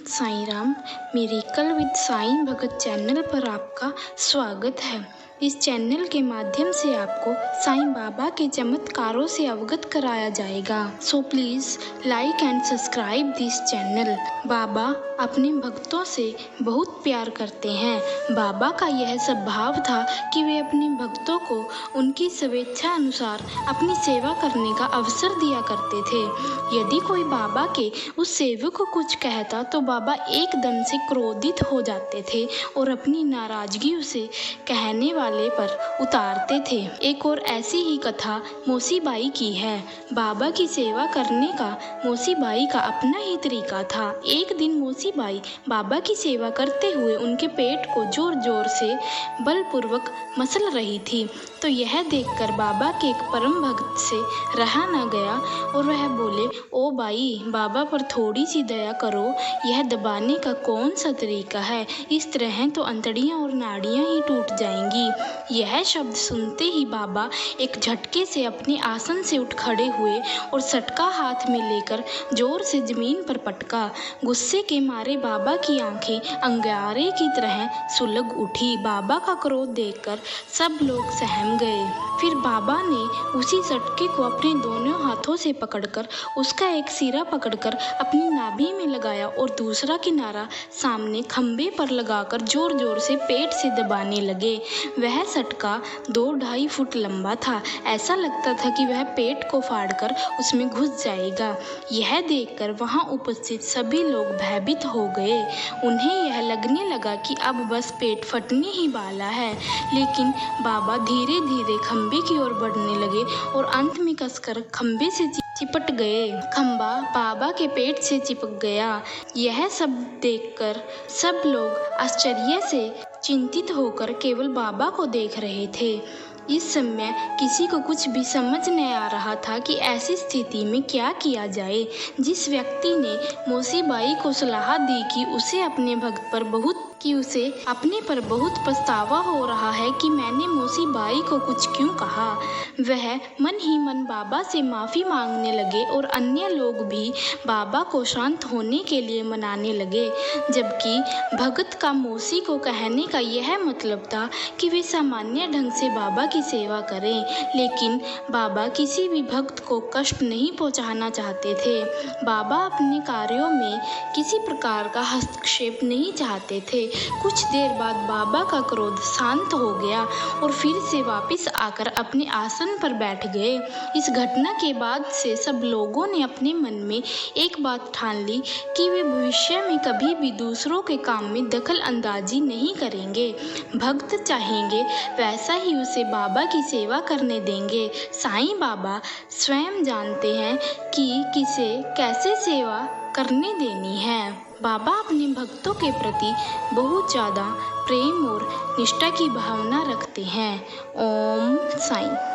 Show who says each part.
Speaker 1: Sai Ram. Miracle with Sai Bhagat channel पर आपका स्वागत है। इस चैनल के माध्यम से आपको साईं बाबा के चमत्कारों से अवगत कराया जाएगा। So please like and subscribe this channel. बाबा अपने भक्तों से बहुत प्यार करते हैं। बाबा का यह स्वभाव था कि वे अपने भक्तों को उनकी स्वेच्छा अनुसार अपनी सेवा करने का अवसर दिया करते थे। यदि कोई बाबा के उस सेवक को कुछ कहता तो बाबा एकदम से क्रोधित हो जाते थे और अपनी नाराजगी उसे कहने वाले पर उतारते थे। एक और ऐसी ही कथा मौसीबाई की है। बाबा की सेवा करने का मौसीबाई का अपना ही तरीका था। एक दिन मौसीबाई बाबा की सेवा करते हुए उनके पेट को जोर जोर से बलपूर्वक मसल रही थी, तो यह देखकर बाबा के एक परम भक्त से रहा न गया और वह बोले, ओ बाई, बाबा पर थोड़ी सी दया करो, यह दबाने का कौन सा तरीका है, इस तरह तो अंतड़ियाँ और नाड़ियाँ ही टूट जाएंगी। यह शब्द सुनते ही बाबा एक झटके से अपने आसन से उठ खड़े हुए और सटका हाथ में लेकर जोर से जमीन पर पटका। गुस्से के मारे बाबा की आंखें अंगारे की तरह सुलग उठी। बाबा का क्रोध देखकर सब लोग सहम गए। फिर बाबा ने उसी सटके को अपने दोनों हाथों से पकड़कर उसका एक सिरा पकड़कर अपनी नाभि में लगाया और दूसरा किनारा सामने खंभे पर लगाकर जोर जोर से पेट से दबाने लगे। वह सटका 2-2.5 फुट लंबा था। ऐसा लगता था कि वह पेट को फाड़कर उसमें घुस जाएगा। यह देखकर वहां उपस्थित सभी लोग भयभीत हो गए। उन्हें यह लगने लगा कि अब बस पेट फटने ही वाला है। लेकिन बाबा धीरे धीरे खंभे की ओर बढ़ने लगे और अंत में कसकर खंभे से चिपट गए। खंभा बाबा के पेट से चिपक गया। यह सब देखकर सब लोग आश्चर्य से चिंतित होकर केवल बाबा को देख रहे थे। इस समय किसी को कुछ भी समझ नहीं आ रहा था कि ऐसी स्थिति में क्या किया जाए। जिस व्यक्ति ने मौसीबाई को सलाह दी कि उसे अपने पर बहुत पछतावा हो रहा है कि मैंने मौसीबाई को कुछ क्यों कहा, वह मन ही मन बाबा से माफ़ी मांगने लगे और अन्य लोग भी बाबा को शांत होने के लिए मनाने लगे। जबकि भगत का मौसी को कहने का यह मतलब था कि वे सामान्य ढंग से बाबा की सेवा करें, लेकिन बाबा किसी भी भक्त को कष्ट नहीं पहुंचाना चाहते थे। बाबा अपने कार्यों में किसी प्रकार का हस्तक्षेप नहीं चाहते थे। कुछ देर बाद बाबा का क्रोध शांत हो गया और फिर से वापस आकर अपने आसन पर बैठ गए। इस घटना के बाद से सब लोगों ने अपने मन में एक बात ठान ली कि वे भविष्य में कभी भी दूसरों के काम में दखल अंदाजी नहीं करेंगे। भक्त चाहेंगे वैसा ही उसे बाबा की सेवा करने देंगे। साईं बाबा स्वयं जानते हैं कि किसे कैसे सेवा करने देनी है। बाबा अपने भक्तों के प्रति बहुत ज़्यादा प्रेम और निष्ठा की भावना रखते हैं। ओम साईं।